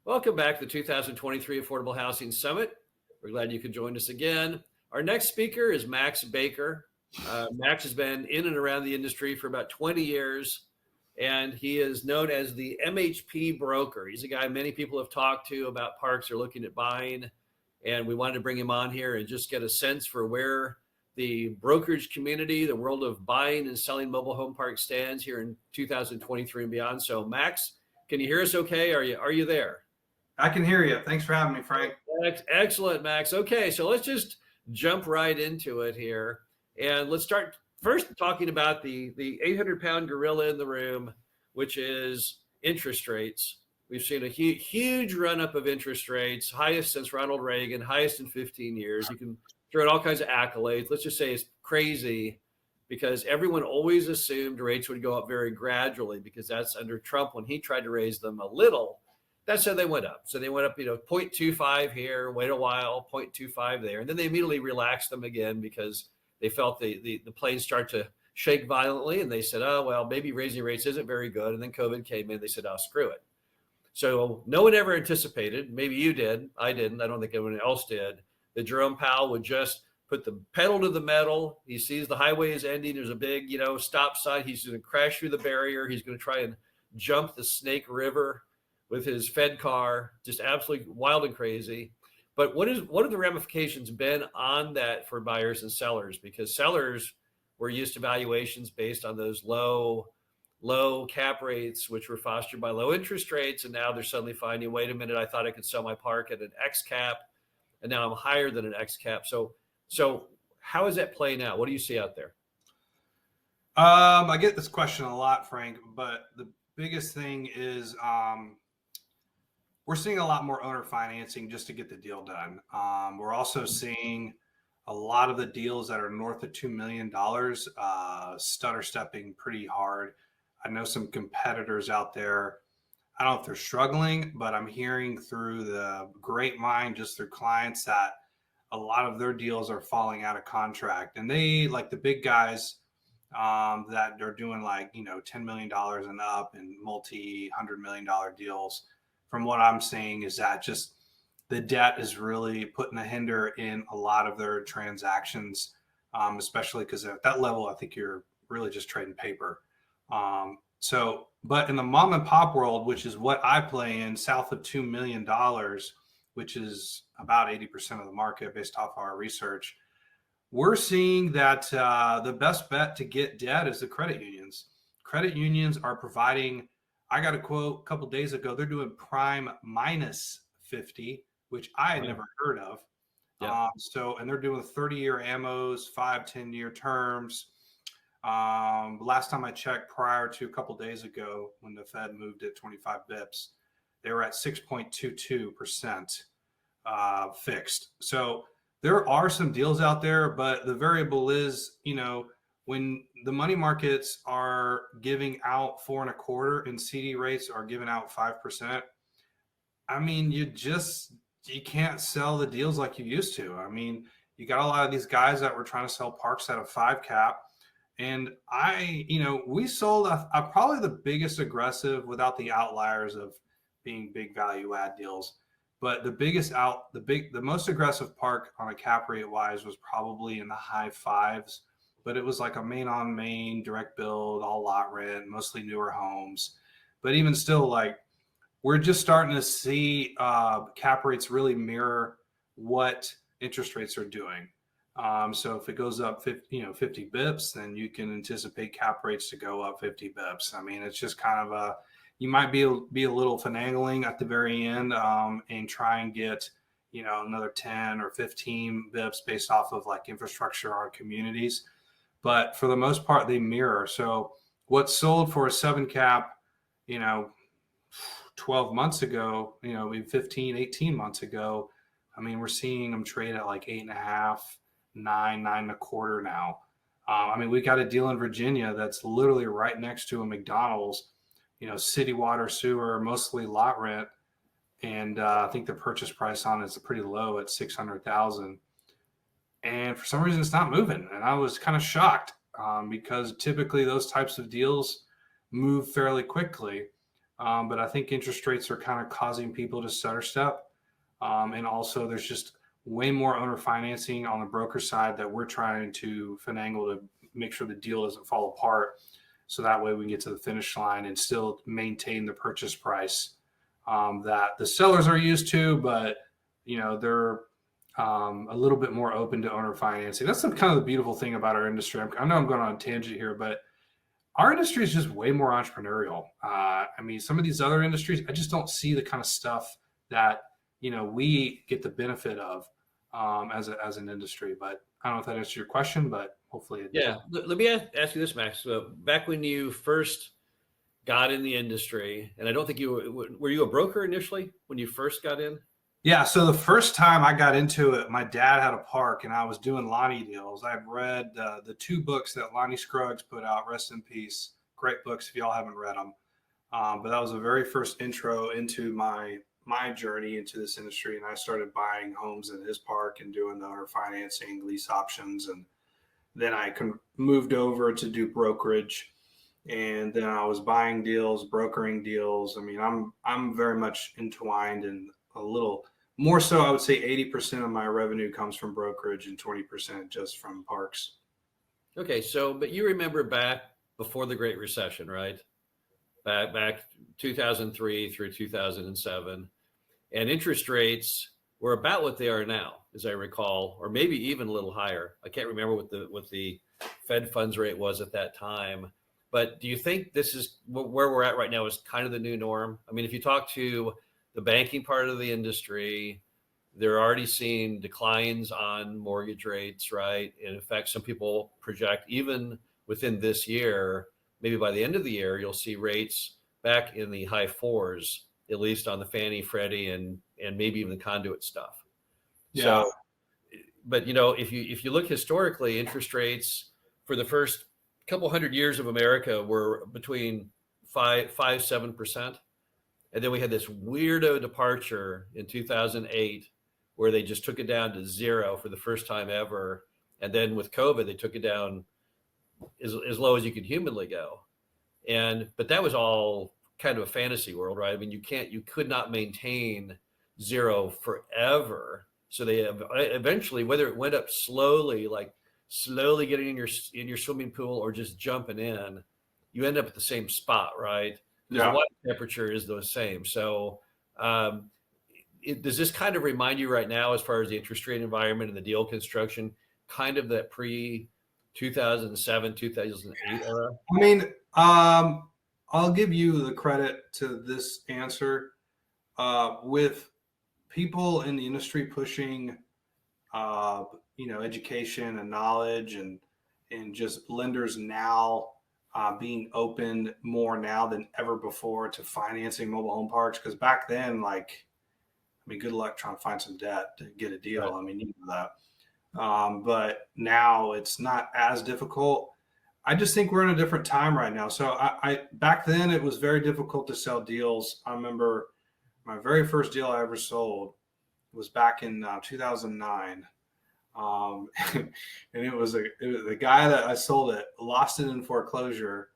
Welcome back to the 2023 Affordable Housing Summit. We're glad you could join us again. Our next speaker is Max Baker. Max has been in and around the industry for about 20 years, and he is known as the MHP broker. He's a guy many people have talked to about parks they're looking at buying, and we wanted to bring him on here and just get a sense for where the brokerage community, the world of buying and selling mobile home parks stands here in 2023 and beyond. So, Max, can you hear us okay? Are you there? I can hear you. Thanks for having me, Frank. Excellent, Max. Okay, so let's just jump right into it here. And let's start first talking about the 800-pound gorilla in the room, which is interest rates. We've seen a huge run up of interest rates, highest since Ronald Reagan, highest in 15 years. You can throw in all kinds of accolades. Let's just say it's crazy because everyone always assumed rates would go up very gradually because that's under Trump when he tried to raise them a little. That's how they went up. So they went up, 0.25 here, wait a while, 0.25 there. And then they immediately relaxed them again because they felt the planes start to shake violently. And they said, oh, well, maybe raising rates isn't very good. And then COVID came in. They said, oh, screw it. So no one ever anticipated, maybe you did, I didn't, I don't think anyone else did, that Jerome Powell would just put the pedal to the metal. He sees the highway is ending. There's a big, stop sign. He's going to crash through the barrier. He's going to try and jump the Snake River with his Fed car, just absolutely wild and crazy. But what have the ramifications been on that for buyers and sellers? Because sellers were used to valuations based on those low cap rates, which were fostered by low interest rates. And now they're suddenly finding, wait a minute, I thought I could sell my park at an X cap, and now I'm higher than an X cap. So how is that playing out? What do you see out there? I get this question a lot, Frank, but the biggest thing is we're seeing a lot more owner financing just to get the deal done. We're also seeing a lot of the deals that are north of $2 million stutter stepping pretty hard. I know some competitors out there. I don't know if they're struggling, but I'm hearing through the grapevine, just through clients, that a lot of their deals are falling out of contract. And they, like the big guys that are doing like, $10 million and up and multi-$100 million deals, from what I'm seeing is that just the debt is really putting a hinder in a lot of their transactions, especially because at that level, I think you're really just trading paper. But in the mom and pop world, which is what I play in, south of $2 million, which is about 80% of the market based off our research, we're seeing that the best bet to get debt is the credit unions. Credit unions are providing, I got a quote a couple of days ago, they're doing prime minus 50, which I had never heard of. Yeah. And they're doing 30-year ammos, 5-10-year terms. Last time I checked, prior to a couple of days ago, when the Fed moved at 25 bips, they were at 6.22% fixed. So there are some deals out there, but the variable is, when the money markets are giving out 4.25% and CD rates are giving out 5%, I mean, you can't sell the deals like you used to. I mean, you got a lot of these guys that were trying to sell parks at a 5 cap. And we sold probably the biggest aggressive, without the outliers of being big value add deals. But the most aggressive park on a cap rate wise was probably in the high 5s, but it was like a main on main direct build, all lot rent, mostly newer homes. But even still, like, we're just starting to see cap rates really mirror what interest rates are doing. So if it goes up 50 bips, then you can anticipate cap rates to go up 50 bips. I mean, it's just kind of you might be a little finagling at the very end and try and get, another 10 or 15 bips based off of like infrastructure or communities. But for the most part, they mirror. So what's sold for a 7 cap, 12 months ago, 15, 18 months ago, I mean, we're seeing them trade at like 8.5, 9.25 now. I mean, we got a deal in Virginia that's literally right next to a McDonald's, city water, sewer, mostly lot rent. And I think the purchase price on it is pretty low at $600,000. And for some reason, it's not moving. And I was kind of shocked because typically those types of deals move fairly quickly. But I think interest rates are kind of causing people to stutter step. And also, there's just way more owner financing on the broker side that we're trying to finagle to make sure the deal doesn't fall apart. So that way we can get to the finish line and still maintain the purchase price that the sellers are used to, but they're a little bit more open to owner financing. That's kind of the beautiful thing about our industry. I know I'm going on a tangent here, but our industry is just way more entrepreneurial. I mean, some of these other industries, I just don't see the kind of stuff that we get the benefit of as an industry. But I don't know if that answers your question, but hopefully it did. Yeah. Let me ask you this, Max. So back when you first got in the industry, and I don't think were you a broker initially when you first got in? Yeah. So the first time I got into it, my dad had a park and I was doing Lonnie deals. I've read the 2 books that Lonnie Scruggs put out, rest in peace. Great books if y'all haven't read them. But that was the very first intro into my journey into this industry. And I started buying homes in his park and doing the owner financing, lease options. And then I moved over to do brokerage. And then I was buying deals, brokering deals. I mean, I'm very much entwined in a little more so. I would say 80% of my revenue comes from brokerage and 20% just from parks. Okay. So, but you remember back before the Great Recession, right? Back 2003 through 2007, and interest rates were about what they are now, as I recall, or maybe even a little higher. I can't remember what the Fed funds rate was at that time. But do you think this is where we're at right now is kind of the new norm? I mean, if you talk to the banking part of the industry, they're already seeing declines on mortgage rates, right? And in fact, some people project even within this year, maybe by the end of the year, you'll see rates back in the high 4s, at least on the Fannie, Freddie, and maybe even the conduit stuff. Yeah. So, but if you look historically, interest rates for the first couple hundred years of America were between 7%. And then we had this weirdo departure in 2008 where they just took it down to 0 for the first time ever. And then with COVID, they took it down as low as you could humanly go. But that was all kind of a fantasy world, right? I mean, you could not maintain 0 forever. So they eventually, whether it went up slowly, like slowly getting in your swimming pool or just jumping in, you end up at the same spot, right? Because the water temperature is the same. So does this kind of remind you right now, as far as the interest rate environment and the deal construction, kind of that pre 2007, 2008 era? I mean, I'll give you the credit to this answer. With people in the industry pushing, education and knowledge and just lenders now being open more now than ever before to financing mobile home parks. Because back then, good luck trying to find some debt to get a deal. Right. I mean, you know that. But now it's not as difficult. I just think we're in a different time right now. So I back then it was very difficult to sell deals. I remember my very first deal I ever sold was back in 2009. And it was the guy that I sold it lost it in foreclosure.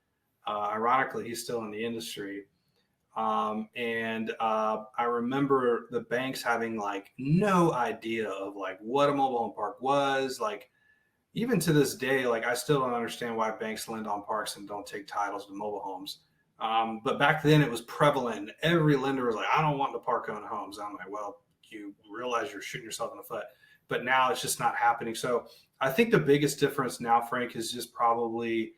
Ironically, he's still in the industry. And I remember the banks having no idea of what a mobile home park was. Even to this day, I still don't understand why banks lend on parks and don't take titles to mobile homes. But back then it was prevalent. Every lender was like, I don't want the park owned homes. I'm like, well, you realize you're shooting yourself in the foot. But now it's just not happening. So I think the biggest difference now, Frank, is just probably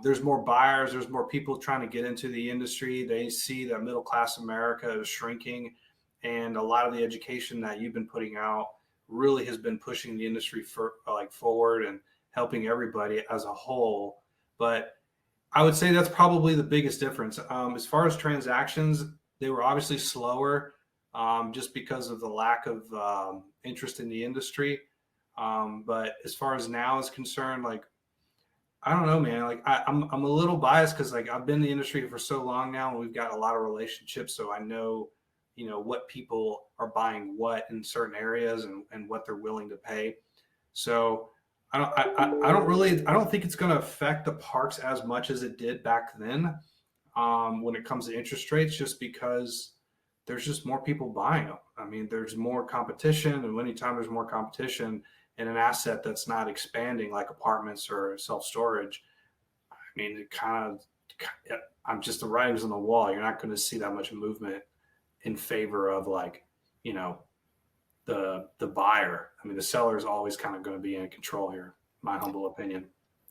there's more buyers. There's more people trying to get into the industry. They see that middle class America is shrinking. And a lot of the education that you've been putting out really has been pushing the industry forward and helping everybody as a whole. But I would say that's probably the biggest difference. As far as transactions, they were obviously slower just because of the lack of interest in the industry. But as far as now is concerned, I don't know, man. I'm a little biased because I've been in the industry for so long now, and we've got a lot of relationships, so I know what people are buying what in certain areas and what they're willing to pay. So I don't think it's going to affect the parks as much as it did back then. when it comes to interest rates, just because there's just more people buying them. I mean, there's more competition, and anytime there's more competition in an asset that's not expanding like apartments or self-storage, I mean, it kind of, I'm just the writings on the wall. You're not going to see that much movement in favor of like, you know, the buyer. I mean, the seller is always kind of going to be in control here, my humble opinion.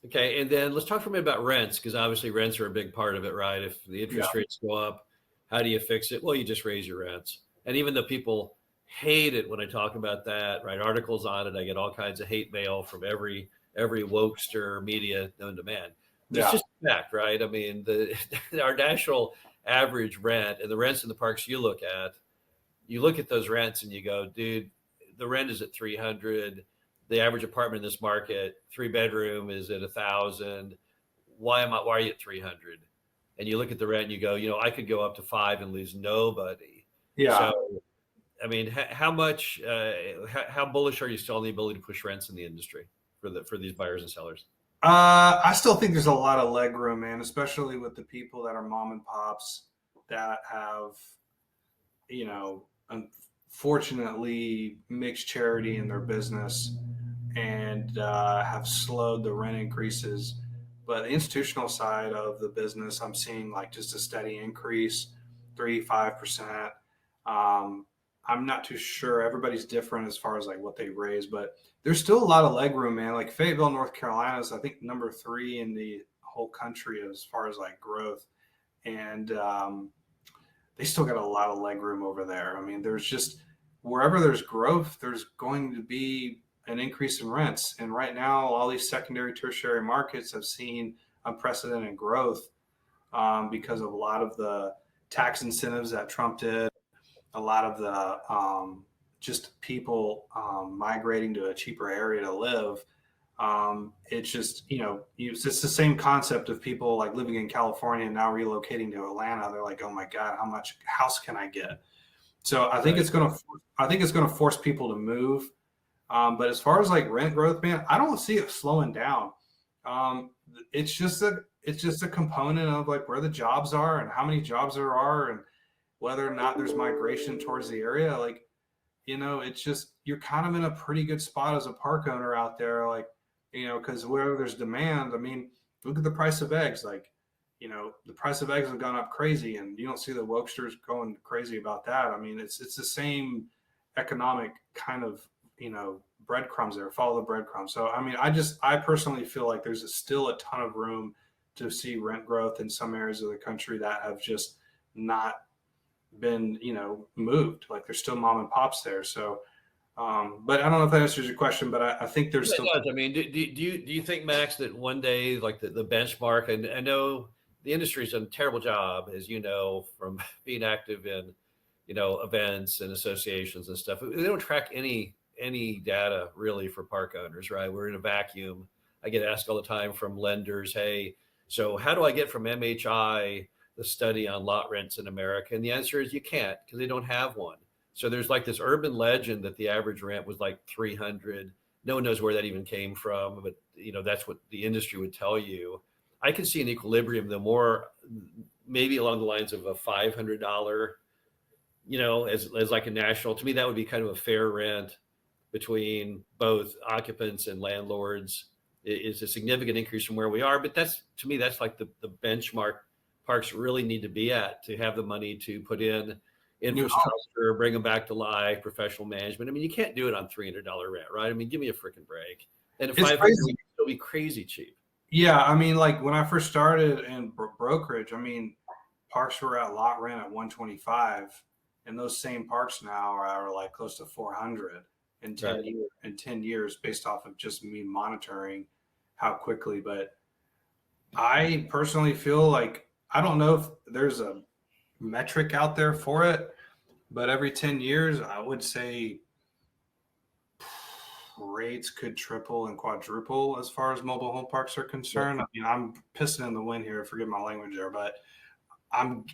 Okay, and then let's talk for a minute about rents, because obviously rents are a big part of it, right? If the interest rates go up, how do you fix it? Well, you just raise your rents. And even though people hate it when I talk about that, write articles on it, I get all kinds of hate mail from every wokester media known to man. It's just a fact, right? I mean, our national average rent and the rents in the parks you look at those rents and you go, dude, the rent is at 300. The average apartment in this market, 3-bedroom, is at 1,000. Why are you at 300? And you look at the rent and you go, I could go up to 5 and lose nobody. Yeah. So, I mean, how much, how bullish are you still on the ability to push rents in the industry for these buyers and sellers? I still think there's a lot of leg room, man, especially with the people that are mom and pops that have, unfortunately mixed charity in their business and have slowed the rent increases. But the institutional side of the business, I'm seeing like just a steady increase, 3-5%. I'm not too sure. Everybody's different as far as like what they raise, but there's still a lot of leg room, man. Like Fayetteville, North Carolina is, I think, number 3 in the whole country as far as like growth. And they still got a lot of leg room over there. I mean, there's just wherever there's growth, there's going to be an increase in rents. And right now, all these secondary, tertiary markets have seen unprecedented growth because of a lot of the tax incentives that Trump did, a lot of the just people migrating to a cheaper area to live. It's just, it's the same concept of people like living in California and now relocating to Atlanta. They're like, oh my God, how much house can I get? So I think it's going to force people to move. But as far as like rent growth, man, I don't see it slowing down. It's just a component of like where the jobs are and how many jobs there are and whether or not there's migration towards the area. Like, it's just, you're kind of in a pretty good spot as a park owner out there. Like, because wherever there's demand, I mean, look at the price of eggs. Like, the price of eggs have gone up crazy and you don't see the wokesters going crazy about that. I mean, it's the same economic kind of, breadcrumbs there, follow the breadcrumbs. So, I mean, I personally feel like there's still a ton of room to see rent growth in some areas of the country that have just not been, moved. Like there's still mom and pops there. So, but I don't know if that answers your question, but I think there's still. It does. I mean, do you think, Max, that one day, like the benchmark, and I know the industry's done a terrible job, as you know, from being active in, events and associations and stuff. They don't track any data really for park owners, right? We're in a vacuum. I get asked all the time from lenders, hey, so how do I get from MHI the study on lot rents in America? And the answer is you can't, because they don't have one. So there's like this urban legend that the average rent was like 300. No one knows where that even came from, but that's what the industry would tell you. I can see an equilibrium, though, more maybe along the lines of a $500, as like a national. To me, that would be kind of a fair rent between both occupants and landlords. Is a significant increase from where we are, but to me, that's like the benchmark parks really need to be at to have the money to put in infrastructure, bring them back to life, professional management. I mean, you can't do it on $300 rent, right? I mean, give me a freaking break. And at 500, would still be crazy cheap. Yeah, I mean, like when I first started in brokerage, I mean, parks were at lot rent at 125, and those same parks now are like close to 400 in 10 years, based off of just me monitoring how quickly. But I personally feel like, I don't know if there's a metric out there for it, but every 10 years, I would say rates could triple and quadruple as far as mobile home parks are concerned. I mean, I'm pissing in the wind here, forgive my language there, but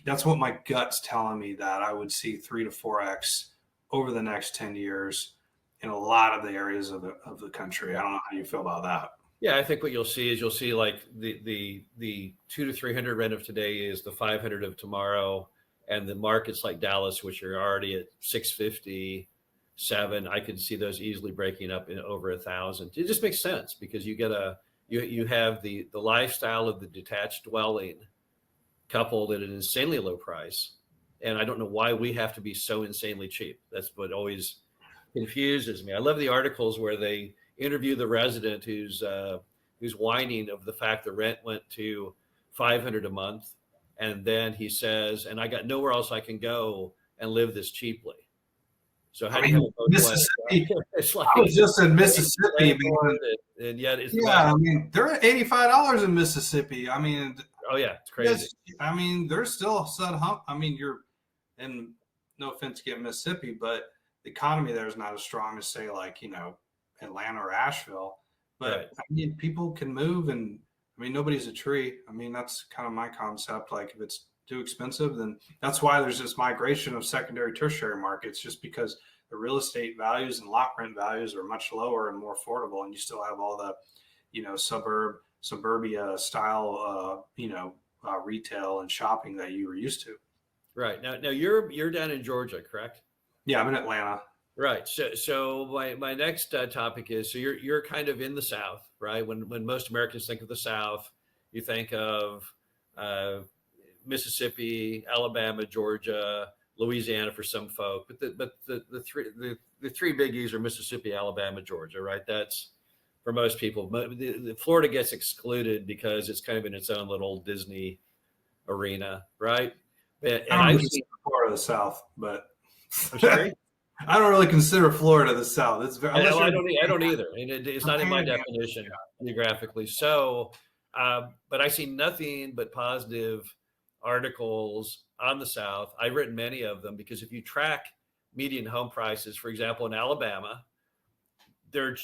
that's what my gut's telling me, that I would see 3 to 4x over the next 10 years in a lot of the areas of the country. I don't know how you feel about that. Yeah, I think what you'll see is you'll see like the 200 to 300 rent of today is the 500 of tomorrow, and the markets like Dallas, which are already at 650, 7, I could see those easily breaking up in over 1,000. It just makes sense because you have the lifestyle of the detached dwelling coupled at an insanely low price, and I don't know why we have to be so insanely cheap. That's what always confuses me. I love the articles where they interview the resident who's whining of the fact the rent went to 500 a month, and then he says, "And I got nowhere else I can go and live this cheaply." So how I do you have mean, it both ways? Mississippi. It's I like was just in Mississippi, landlord, man. and yet it's the Yeah, best. I mean, they're at $85 in Mississippi. I mean, Oh yeah, it's crazy. yes, I mean, there's still sud hump. I mean, you're, and no offense against Mississippi, but the economy there is not as strong as say like Atlanta or Asheville. Right. But I mean, people can move, and I mean, nobody's a tree. I mean, that's kind of my concept. Like, if it's too expensive, then that's why there's this migration of secondary, tertiary markets, just because the real estate values and lot rent values are much lower and more affordable, and you still have all the suburbia style retail and shopping that you were used to. Right. Now you're down in Georgia, correct? Yeah, I'm in Atlanta. Right. So my next topic is, so you're kind of in the South, right? When most Americans think of the South, you think of uh, Mississippi, Alabama, Georgia, Louisiana for some folk, but the three biggies are Mississippi, Alabama, Georgia, right? That's for most people. But the Florida gets excluded because it's kind of in its own little Disney arena, right? I And don't I really see. consider Florida the South, but I'm sorry. I don't really consider Florida the South. It's very, unless Well, you're I don't either. And it's a not in my panhandle. definition geographically. So, but I see nothing but positive articles on the South. I've written many of them because if you track median home prices, for example, in Alabama, they're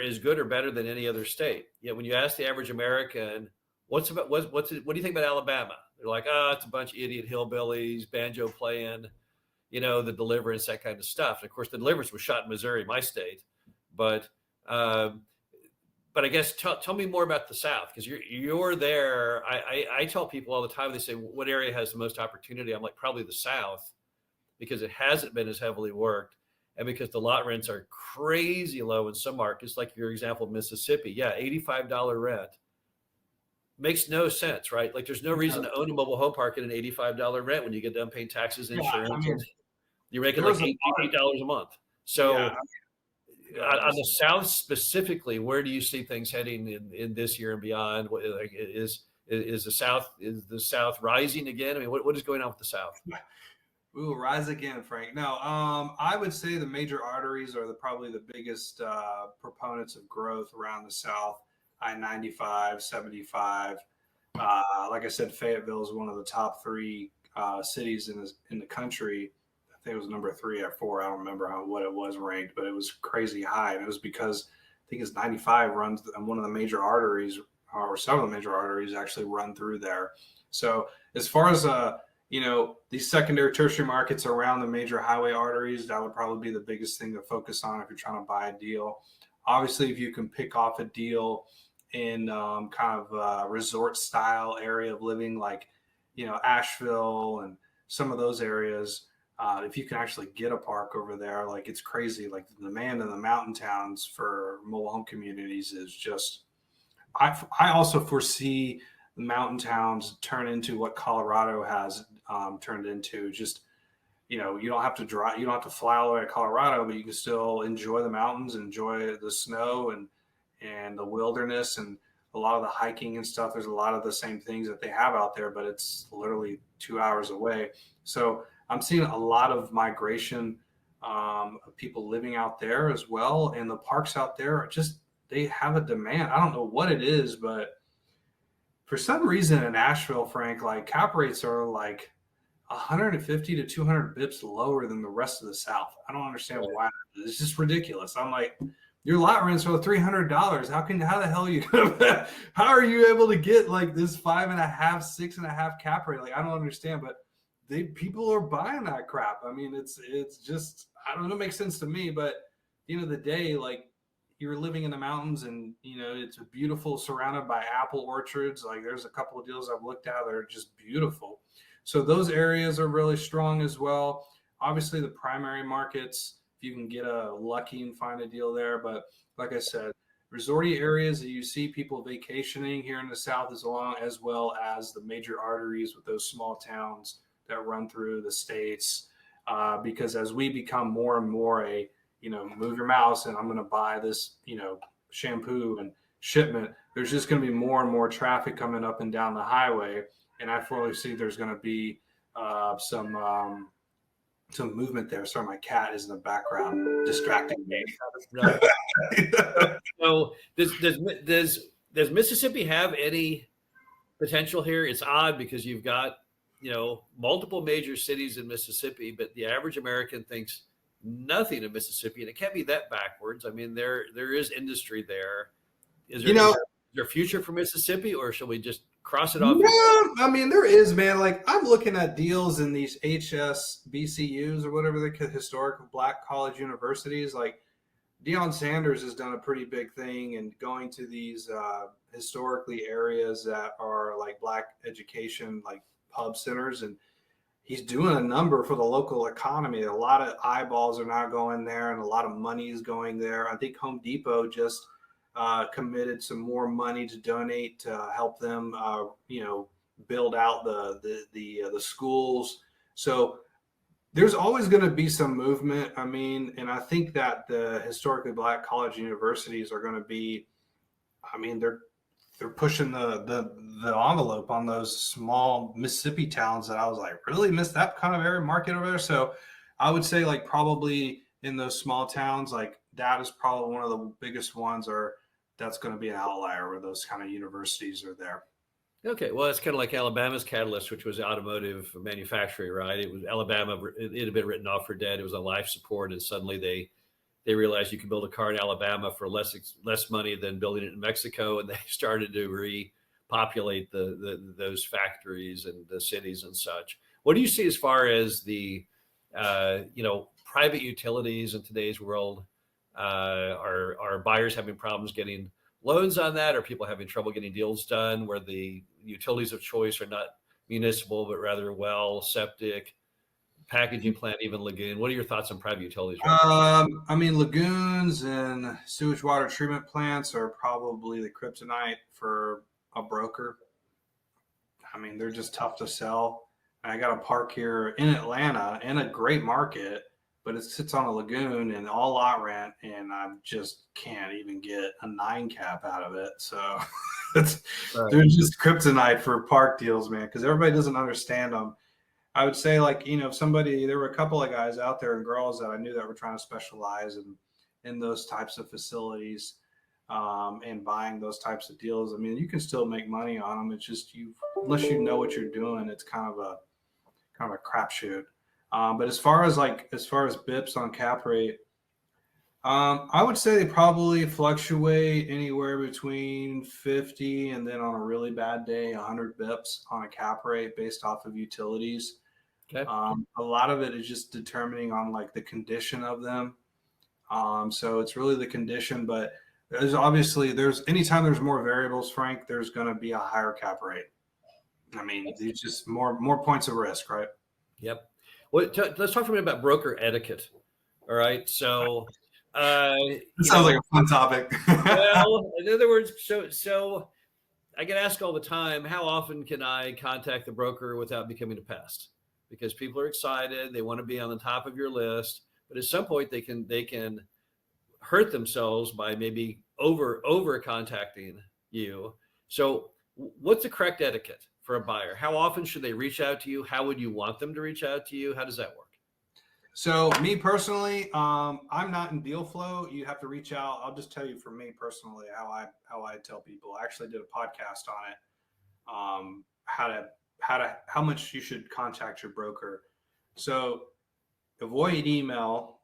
as good or better than any other state. Yet when you ask the average American, what do you think about Alabama? They're like, oh, it's a bunch of idiot hillbillies, banjo playing, the Deliverance, that kind of stuff. And of course, the Deliverance was shot in Missouri, my state. But um, but I guess tell me more about the South, because you're there. I tell people all the time. They say, what area has the most opportunity? I'm like, probably the South, because it hasn't been as heavily worked, and because the lot rents are crazy low in some markets, like your example, Mississippi. Yeah, $85 rent makes no sense, right? Like, there's no reason to own a mobile home park at an $85 rent when you get done paying taxes, Yeah, insurance, I mean, and you're making there like was a $8 a month. yeah, So on the South specifically, where do you see things heading in this year and beyond? Like, is the South rising again? I mean, what is going on with the South? we will rise again, Frank. No, I would say the major arteries are probably the biggest proponents of growth around the South. I-95, 75. Like I said, Fayetteville is one of the top three cities in the country. I think it was number 3 or 4. I don't remember what it was ranked, but it was crazy high. And it was because I think it's 95 runs, and one of the major arteries, or some of the major arteries, actually run through there. So as far as these secondary, tertiary markets around the major highway arteries, that would probably be the biggest thing to focus on if you're trying to buy a deal. Obviously, if you can pick off a deal in kind of a resort style area of living, like Asheville and some of those areas, if you can actually get a park over there, like, it's crazy. Like, the demand in the mountain towns for mobile home communities is just. I also foresee the mountain towns turn into what Colorado has turned into. Just, you don't have to drive, you don't have to fly all the way to Colorado, but you can still enjoy the mountains, enjoy the snow and the wilderness, and a lot of the hiking and stuff. There's a lot of the same things that they have out there, but it's literally 2 hours away. So I'm seeing a lot of migration of people living out there as well. And the parks out there are just, they have a demand. I don't know what it is, but for some reason in Asheville, Frank, like, cap rates are like 150 to 200 bips lower than the rest of the South. I don't understand why. It's just ridiculous. I'm like, your lot rents are $300. How the hell are you gonna, how are you able to get like this 5.5, 6.5 cap rate? Like, I don't understand, but people are buying that crap. I mean, it's just, I don't know, it makes sense to me, but at the end of the day, like, you're living in the mountains and it's beautiful, surrounded by apple orchards. Like there's a couple of deals I've looked at that are just beautiful. So those areas are really strong as well. Obviously the primary markets, if you can get lucky and find a deal there. But like I said, resorty areas that you see people vacationing here in the South, as well as the major arteries with those small towns that run through the states. Because as we become more and more move your mouse and I'm going to buy this, shampoo and shipment, there's just going to be more and more traffic coming up and down the highway. And I fully see there's going to be some movement there. Sorry, my cat is in the background distracting me. Right. So does Mississippi have any potential here? It's odd because you've got multiple major cities in Mississippi, but the average American thinks nothing of Mississippi, and it can't be that backwards. I mean, there is industry there. Is there a future for Mississippi, or shall we just cross it off? Yeah, I mean, there is, man. Like I'm looking at deals in these HSBCUs or whatever they call historic Black college universities. Like Deion Sanders has done a pretty big thing and going to these historically areas that are like Black education, like pub centers, and he's doing a number for the local economy. A lot of eyeballs are now going there and a lot of money is going there. I think Home Depot just committed some more money to donate to help them build out the schools. So there's always going to be some movement. I mean, and I think that the historically Black college universities are going to be, I mean, they're pushing the envelope on those small Mississippi towns that I was like, really miss that kind of area market over there. So I would say like probably in those small towns, like that is probably one of the biggest ones, or that's going to be an outlier where those kind of universities are there. Okay, well, it's kind of like Alabama's catalyst, which was automotive manufacturing, right? It was Alabama. It had been written off for dead. It was on life support, and suddenly they realized you could build a car in Alabama for less money than building it in Mexico, and they started to repopulate those factories and the cities and such. What do you see as far as the private utilities in today's world? Are buyers having problems getting loans on that? Are people having trouble getting deals done where the utilities of choice are not municipal, but rather well, septic, packaging plant, even lagoon? What are your thoughts on private utilities? I mean, lagoons and sewage water treatment plants are probably the kryptonite for a broker. I mean, they're just tough to sell. I got a park here in Atlanta in a great market, but it sits on a lagoon and all lot rent, and I just can't even get a 9 cap out of it. So they're just kryptonite for park deals, man, because everybody doesn't understand them. I would say, like, there were a couple of guys out there and girls that I knew that were trying to specialize in those types of facilities and buying those types of deals. I mean, you can still make money on them. It's just unless you know what you're doing, it's kind of a crapshoot. But as far as BIPs on cap rate, I would say they probably fluctuate anywhere between 50 and then on a really bad day, 100 BIPs on a cap rate based off of utilities. Okay. A lot of it is just determining on like the condition of them. So it's really the condition, but anytime there's more variables, Frank, there's going to be a higher cap rate. I mean, it's just more points of risk, right? Yep. Well, let's talk for a minute about broker etiquette. All right. So it sounds like a fun topic. Well, in other words, so I get asked all the time, how often can I contact the broker without becoming a pest? Because people are excited, they want to be on the top of your list, but at some point they can hurt themselves by maybe over contacting you. So what's the correct etiquette for a buyer? How often should they reach out to you? How would you want them to reach out to you? How does that work? So me personally, I'm not in deal flow. You have to reach out. I'll just tell you for me personally how I tell people. I actually did a podcast on it. How much you should contact your broker. So avoid email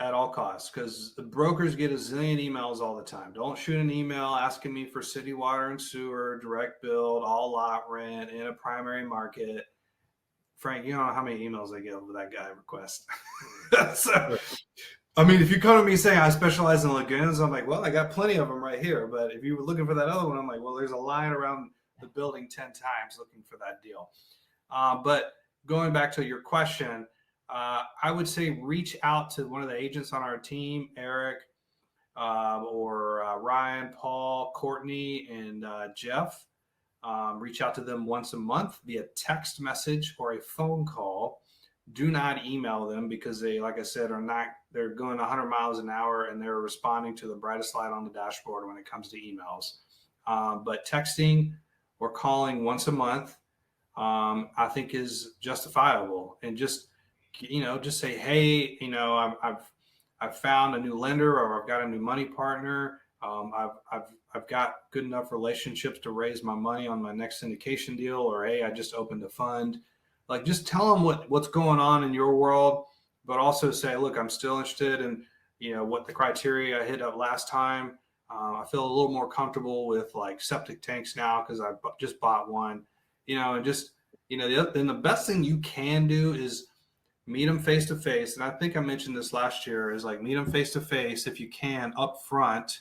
at all costs, because the brokers get a zillion emails all the time. Don't shoot an email asking me for city water and sewer, direct build, all lot rent in a primary market. Frank, you don't know how many emails I get over that guy request. So I mean, if you come to me saying I specialize in lagoons, I'm like, well, I got plenty of them right here. But if you were looking for that other one, I'm like, well, there's a line around the building 10 times looking for that deal. But going back to your question, I would say reach out to one of the agents on our team, Eric, or Ryan, Paul, Courtney, and Jeff. Reach out to them once a month via text message or a phone call. Do not email them because they, like I said, they're going 100 miles an hour and they're responding to the brightest light on the dashboard when it comes to emails. But texting or calling once a month, I think is justifiable. And just say, hey, I've found a new lender or I've got a new money partner. I've got good enough relationships to raise my money on my next syndication deal, or hey, I just opened a fund. Like, just tell them what's going on in your world, but also say, look, I'm still interested in what the criteria I hit up last time. I feel a little more comfortable with like septic tanks now because I just bought one. And just then the best thing you can do is meet them face to face. And I think I mentioned this last year, is like meet them face to face if you can up front,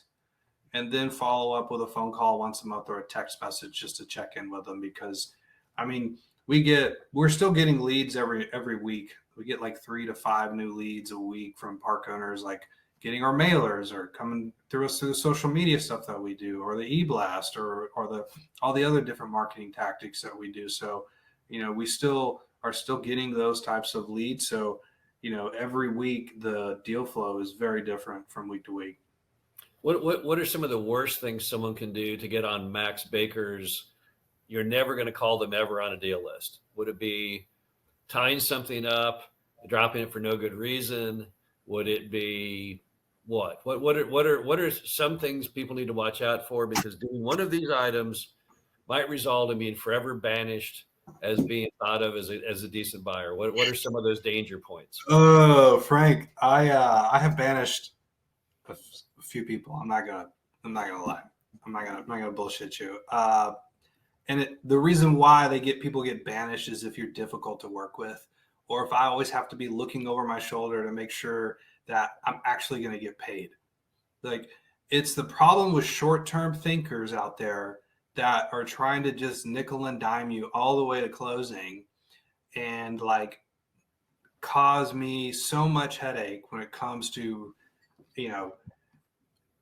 and then follow up with a phone call once a month or a text message just to check in with them. Because I mean, we're still getting leads every week. We get like 3 to 5 new leads a week from park owners, like getting our mailers or coming through us through the social media stuff that we do, or the e-blast, or all the other different marketing tactics that we do. So, we still are getting those types of leads. So, every week the deal flow is very different from week to week. What are some of the worst things someone can do to get on Max Baker's "you're never going to call them ever" on a deal list? Would it be tying something up, dropping it for no good reason? Would it be what are some things people need to watch out for? Because doing one of these items might result in being forever banished as being thought of as a decent buyer. What are some of those danger points? Oh, Frank, I have banished a few people. I'm not gonna lie. I'm not gonna bullshit you. And the reason why people get banished is if you're difficult to work with, or if I always have to be looking over my shoulder to make sure that I'm actually going to get paid. Like, it's the problem with short-term thinkers out there that are trying to just nickel and dime you all the way to closing, and like cause me so much headache when it comes to,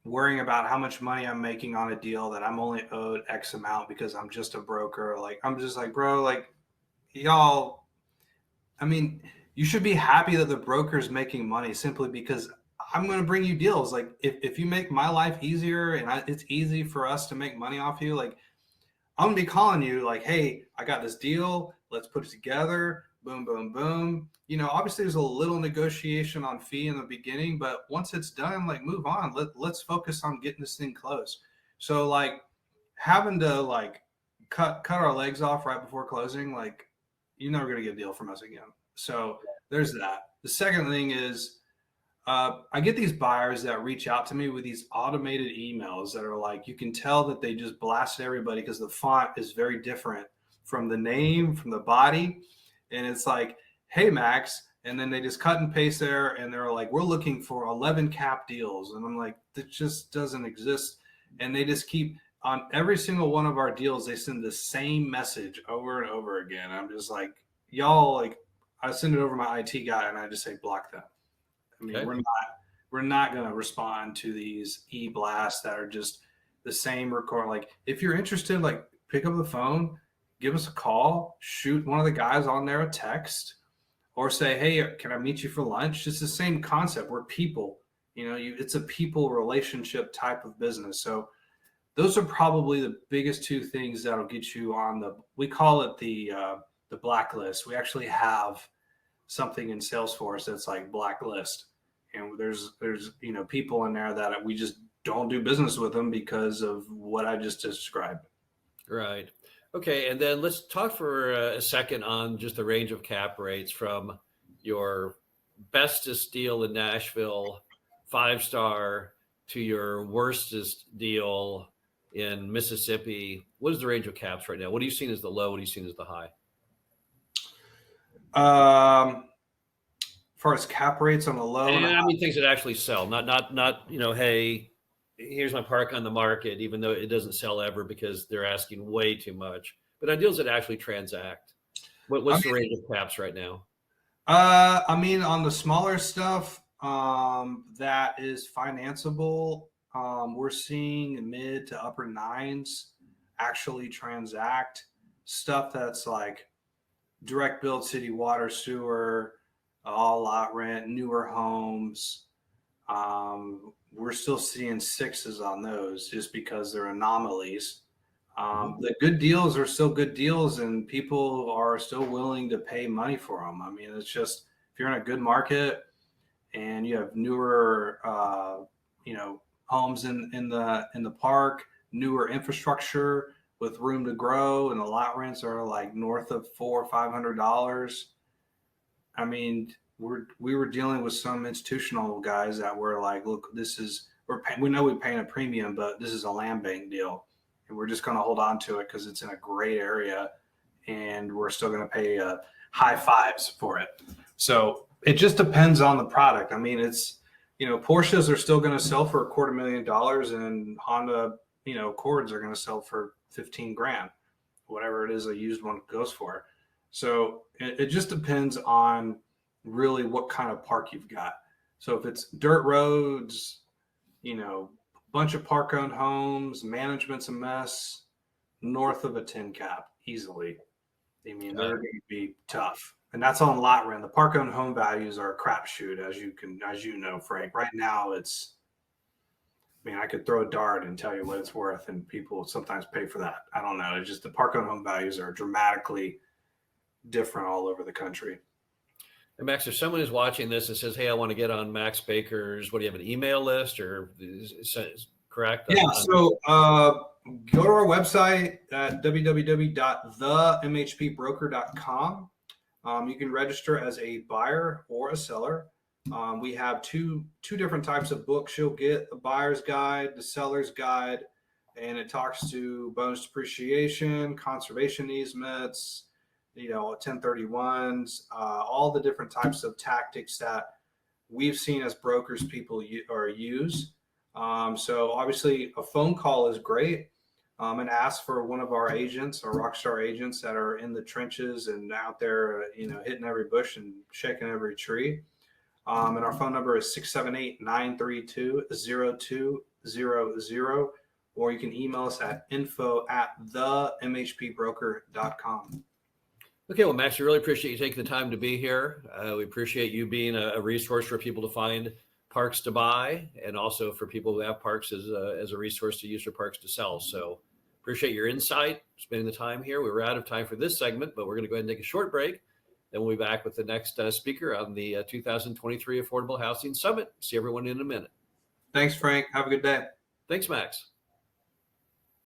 worrying about how much money I'm making on a deal that I'm only owed X amount because I'm just a broker. Like, I'm just like, bro, like, y'all, I mean, you should be happy that the broker's making money simply because I'm going to bring you deals. Like, if you make my life easier and it's easy for us to make money off you, like, I'm going to be calling you like, hey, I got this deal. Let's put it together. Boom, boom, boom. Obviously there's a little negotiation on fee in the beginning, but once it's done, like, move on. Let's focus on getting this thing closed. So like having to like cut our legs off right before closing, like, you're never going to get a deal from us again. So there's that. The second thing is, I get these buyers that reach out to me with these automated emails that are like, you can tell that they just blasted everybody because the font is very different from the name, from the body. And it's like, hey, Max. And then they just cut and paste there. And they're like, we're looking for 11 cap deals. And I'm like, that just doesn't exist. And they just keep on every single one of our deals. They send the same message over and over again. I'm just like, y'all, like, I send it over to my IT guy and I just say, block them. I mean, okay. We're not going to respond to these e-blasts that are just the same record. Like, if you're interested, like, pick up the phone, give us a call, shoot one of the guys on there a text, or say, hey, can I meet you for lunch? It's the same concept. We're people, it's a people relationship type of business. So those are probably the biggest two things that'll get you on we call it the blacklist. We actually have something in Salesforce that's like blacklist. And there's people in there that we just don't do business with them because of what I just described. Right. Okay. And then let's talk for a second on just the range of cap rates from your bestest deal in Nashville, 5-star, to your worstest deal in Mississippi. What is the range of caps right now? What are you seeing as the low? What are you seeing as the high? far as cap rates on the low And and I mean things that actually sell, not hey, here's my park on the market, even though it doesn't sell ever because they're asking way too much. But on deals that actually transact, what's the range of caps right now? I mean, on the smaller stuff that is financeable, we're seeing mid to upper nines actually transact. Stuff that's like direct build city water, sewer, all lot rent, newer homes. We're still seeing sixes on those just because they're anomalies. The good deals are still good deals, and people are still willing to pay money for them. I mean, it's just if you're in a good market and you have newer, homes in the park, newer infrastructure with room to grow, and the lot rents are like north of $400 or $500. I mean, we were dealing with some institutional guys that were like, look, we know we're paying a premium, but this is a land bank deal, and we're just going to hold on to it because it's in a great area, and we're still going to pay high fives for it. So it just depends on the product. I mean, it's Porsches are still going to sell for $250,000, and Honda Accords are going to sell for 15 grand, whatever it is a used one goes for. So it just depends on really what kind of park you've got. So if it's dirt roads, bunch of park owned homes, management's a mess, north of a 10 cap easily. I mean, they're going to be tough. And that's on lot rent. The park owned home values are a crapshoot, as you know, Frank. Right now I could throw a dart and tell you what it's worth, and people sometimes pay for that. I don't know. It's just the park owned home values are dramatically different all over the country. And Max, if someone is watching this and says, hey, I want to get on Max Baker's, what do you have, an email list or is correct? Yeah. So go to our website at www.themhpbroker.com. You can register as a buyer or a seller. We have two different types of books. You'll get the buyer's guide, the seller's guide, and it talks to bonus depreciation, conservation easements, 1031s, all the different types of tactics that we've seen as brokers people use. So obviously a phone call is great, and ask for one of our agents or rockstar agents that are in the trenches and out there, hitting every bush and shaking every tree. And our phone number is 678-932-0200, or you can email us at info@themhpbroker.com. Okay, well, Max, we really appreciate you taking the time to be here. We appreciate you being a resource for people to find parks to buy, and also for people who have parks as a resource to use for parks to sell. So appreciate your insight, spending the time here. We were out of time for this segment, but we're going to go ahead and take a short break. Then we'll be back with the next speaker on the 2023 Affordable Housing Summit. See everyone in a minute. Thanks, Frank. Have a good day. Thanks, Max.